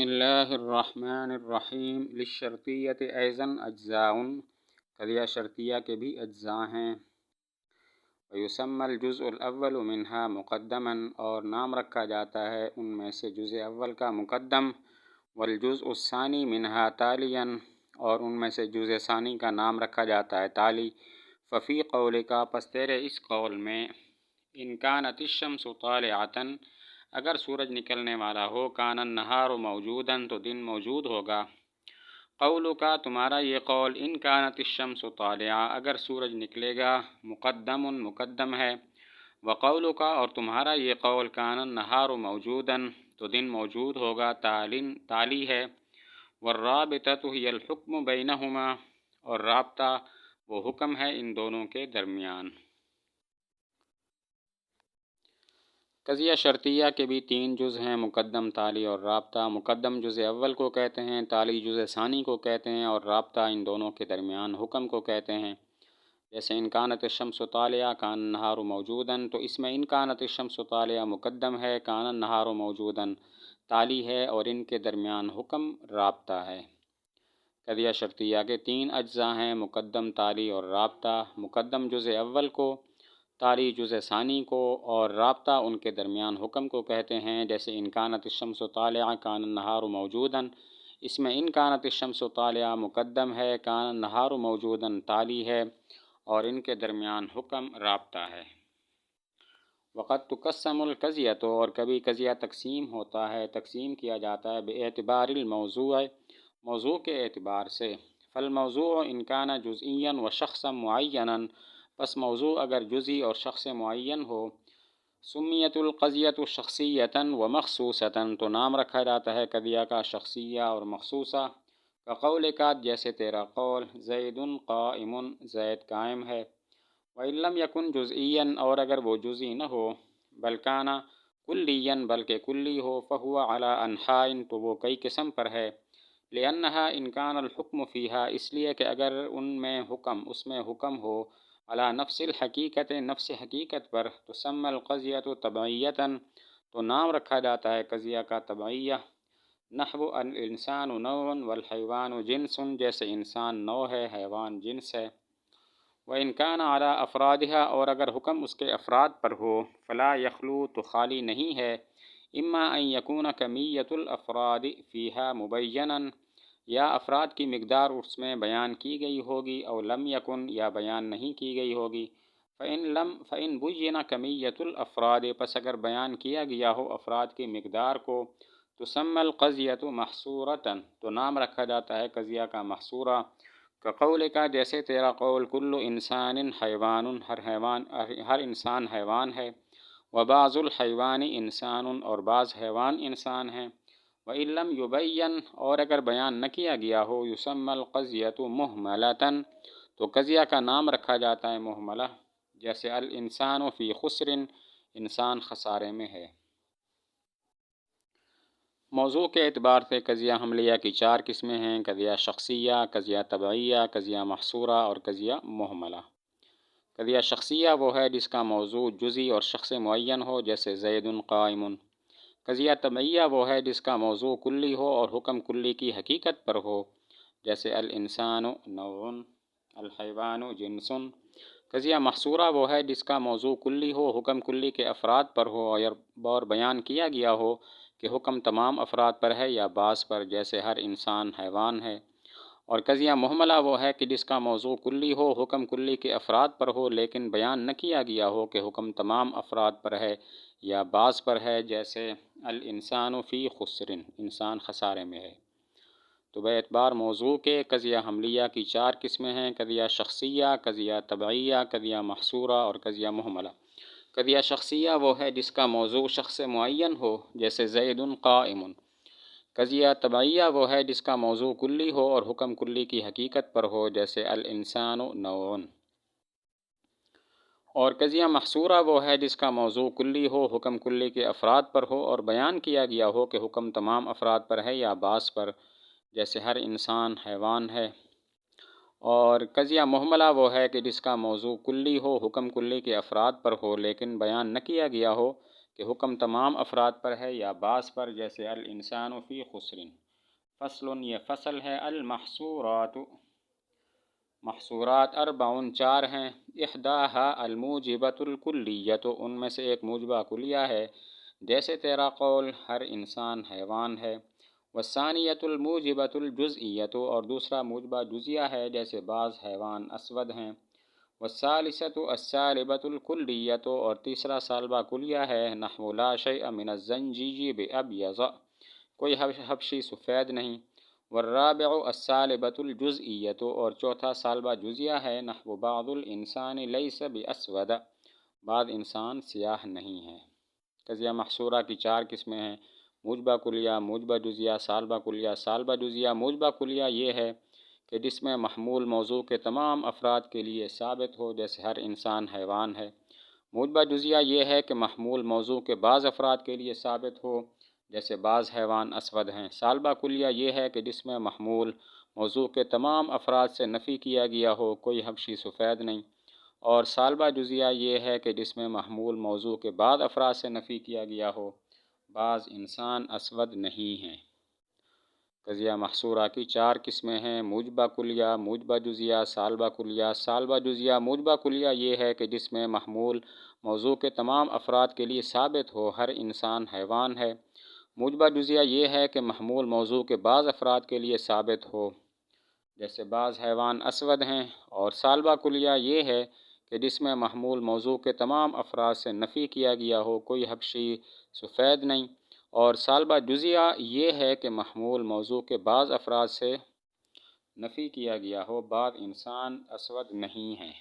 اللہ الرحمن الرحیم للشرطیۃ ایضاً اجزاء، قضیہ شرطیہ کے بھی اجزاء ہیں۔ ویسمى الجزء الاول منها مقدما، اور نام رکھا جاتا ہے ان میں سے جزء اول کا مقدم، والجزء الثانی منها تالیا، اور ان میں سے جزء ثانی کا نام رکھا جاتا ہے تالی۔ ففی قولک، پس تیرے اس قول میں، ان کانت الشمس طالعۃ، اگر سورج نکلنے والا ہو، کان النہار موجودا، تو دن موجود ہوگا۔ قولک، تمہارا یہ قول، ان کانت الشمس طالعہ، اگر سورج نکلے گا، مقدم مقدم ہے۔ وقولک، اور تمہارا یہ قول، کان النہار موجودا، تو دن موجود ہوگا، تالی ہے۔ والرابطۃ ہی الحکم بینہما، اور رابطہ وہ حکم ہے ان دونوں کے درمیان۔ قضیہ شرطیہ کے بھی تین جز ہیں، مقدم، تالی اور رابطہ۔ مقدم جزء اول کو کہتے ہیں، تالی جزء ثانی کو کہتے ہیں، اور رابطہ ان دونوں کے درمیان حکم کو کہتے ہیں۔ جیسے ان کانت الشمس طالعہ کان النہار موجودا، تو اس میں ان کانت الشمس طالعہ مقدم ہے، کان النہار موجودا تالی ہے، اور ان کے درمیان حکم رابطہ ہے۔ قضیہ شرطیہ کے تین اجزاء ہیں، مقدم، تالی اور رابطہ۔ مقدم جزء اول کو، تالی جزء ثانی کو، اور رابطہ ان کے درمیان حکم کو کہتے ہیں۔ جیسے ان کانت الشمس طالعہ کان النہار موجودا، اس میں ان کانت الشمس طالعہ مقدم ہے، کان النہار موجودا تالی ہے، اور ان کے درمیان حکم رابطہ ہے۔ وقد تقسم القضیۃ، اور کبھی قضیہ تقسیم ہوتا ہے، تقسیم کیا جاتا ہے، باعتبار الموضوع، موضوع کے اعتبار سے۔ فالموضوع ان کان جزئیا وشخصا معینا، پس موضوع اگر جزئی اور شخص معین ہو، سمیت القضیۃ شخصیۃ ومخصوصۃ، تو نام رکھا جاتا ہے قضیہ کا شخصیہ اور مخصوصہ۔ کقولک، جیسے تیرا قول، زید قائم، زید قائم ہے۔ وإن لم يكن جزئیا، اور اگر وہ جزئی نہ ہو، بل کان کلیا، بلکہ کلی ہو، فہو علی انحاء، تو وہ کئی قسم پر ہے۔ لأنها ان کان الحکم فیہا، اس لیے کہ اگر اس میں حکم ہو، علی نفس الحقیقت، نفس حقیقت پر، تسمى القضیۃ طبعیۃ، تو نام رکھا جاتا ہے قضیہ کا طبعیہ۔ نحو الانسان نوع والحیوان جنس، جیسے انسان نوع ہے، حیوان جنس ہے۔ وإن كان على افرادها، اور اگر حکم اس کے افراد پر ہو، فلا يخلو، تو خالی نہیں ہے، اما ان يكون کمیت الافراد فیہا مبینا، یا افراد کی مقدار اس میں بیان کی گئی ہوگی، او لم یکن، یا بیان نہیں کی گئی ہوگی۔ فإن بین کمیت الافراد، پس اگر بیان کیا گیا ہو افراد کی مقدار کو، تسمى القضیۃ محصورۃ، تو نام رکھا جاتا ہے قضیہ کا محصورہ۔ کقولک، جیسے تیرا قول، کل انسان حیوان، ہر انسان حیوان ہے۔ وبعض الحیوان انسان، اور بعض حیوان انسان ہیں۔ وإن لم یبین، اور اگر بیان نہ کیا گیا ہو، یسمى القضیۃ مہملۃ، تو قضیہ کا نام رکھا جاتا ہے مہملہ۔ جیسے الانسان فی خسر، انسان خسارے میں ہے۔ موضوع کے اعتبار سے قضیہ حملیہ کی چار قسمیں ہیں، قضیہ شخصیہ، قضیہ طبعیہ، قضیہ محصورہ، اور قضیہ مہملہ۔ قضیہ شخصیہ وہ ہے جس کا موضوع جزئی اور شخص معین ہو، جیسے زید قائم۔ قضیہ طبعیہ وہ ہے جس کا موضوع کلی ہو اور حکم کلی کی حقیقت پر ہو، جیسے الانسان نوع، الحیوان جنس۔ قضیہ محصورہ وہ ہے جس کا موضوع کلی ہو، حکم کلی کے افراد پر ہو، اور بیان کیا گیا ہو کہ حکم تمام افراد پر ہے یا بعض پر، جیسے ہر انسان حیوان ہے۔ اور قضیہ مہملہ وہ ہے کہ جس کا موضوع کلی ہو، حکم کلی کے افراد پر ہو، لیکن بیان نہ کیا گیا ہو کہ حکم تمام افراد پر ہے یا بعض پر ہے، جیسے الانسان فی خسر، انسان خسارے میں ہے۔ تو باعتبار موضوع کے قضیہ حملیہ کی چار قسمیں ہیں، قضیہ شخصیہ، قضیہ طبعیہ، قضیہ محصورہ، اور قضیہ مہملہ۔ قضیہ شخصیہ وہ ہے جس کا موضوع شخص معین ہو، جیسے زید قائم۔ قضیہ طبعیہ وہ ہے جس کا موضوع کلی ہو اور حکم کلی کی حقیقت پر ہو، جیسے الانسان نوع۔ اور قضیہ محصورہ وہ ہے جس کا موضوع کلی ہو، حکم کلی کے افراد پر ہو، اور بیان کیا گیا ہو کہ حکم تمام افراد پر ہے یا بعض پر، جیسے ہر انسان حیوان ہے۔ اور قضیہ مہملہ وہ ہے کہ جس کا موضوع کلی ہو، حکم کلی کے افراد پر ہو، لیکن بیان نہ کیا گیا ہو کہ حکم تمام افراد پر ہے یا بعض پر، جیسے الانسان فی خسر۔ فصل، یہ فصل ہے۔ المحصورات، محصورات اربع، چار ہیں۔ احداہا الموجبۃ الکلیۃ، ان میں سے ایک موجبہ کلیہ ہے، جیسے تیرا قول ہر انسان حیوان ہے۔ والثانیۃ الموجبۃ الجزئیۃ، اور دوسرا موجبہ جزیہ ہے، جیسے بعض حیوان اسود ہیں۔ والثالثۃ السالبۃ الکلیۃ، اور تیسرا سالبہ کلیہ ہے، نحو لا شیء من الزنجیج بأبیض، کوئی حبشی سفید نہیں۔ والرابع السالبۃ الجزئیۃ، اور چوتھا سالبہ جزیہ ہے، نحو بعض الانسان لیس باسود، بعض انسان سیاہ نہیں ہے۔ قضیہ محصورہ کی چار قسمیں ہیں: موجبہ کلیہ، موجبہ جزیہ، سالبہ کلیہ۔ سالبہ جزیہ موجبہ کلیہ یہ ہے کہ جس میں محمول موضوع کے تمام افراد کے لیے ثابت ہو، جیسے ہر انسان حیوان ہے۔ موجبہ جزیہ یہ ہے کہ محمول موضوع کے بعض افراد کے لیے ثابت ہو، جیسے بعض حیوان اسود ہیں۔ سالبہ کلیہ یہ ہے کہ جس میں محمول موضوع کے تمام افراد سے نفی کیا گیا ہو، کوئی حبشی سفید نہیں۔ اور سالبہ جزیہ یہ ہے کہ جس میں محمول موضوع کے بعض افراد سے نفی کیا گیا ہو، بعض انسان اسود نہیں ہیں۔ قضیہ محصورہ کی چار قسمیں ہیں: موجبہ کلیہ، موجبہ جزیہ، سالبہ کلیہ۔ سالبہ جزیہ موجبہ کلیہ یہ ہے کہ جس میں محمول موضوع کے تمام افراد کے لیے ثابت ہو، ہر انسان حیوان ہے۔ موجبہ جزیہ یہ ہے کہ محمول موضوع کے بعض افراد کے لیے ثابت ہو، جیسے بعض حیوان اسود ہیں۔ اور سالبہ کلیہ یہ ہے کہ جس میں محمول موضوع کے تمام افراد سے نفی کیا گیا ہو، کوئی حبشی سفید نہیں۔ اور سالبہ جزیہ یہ ہے کہ محمول موضوع کے بعض افراد سے نفی کیا گیا ہو، بعض انسان اسود نہیں ہیں۔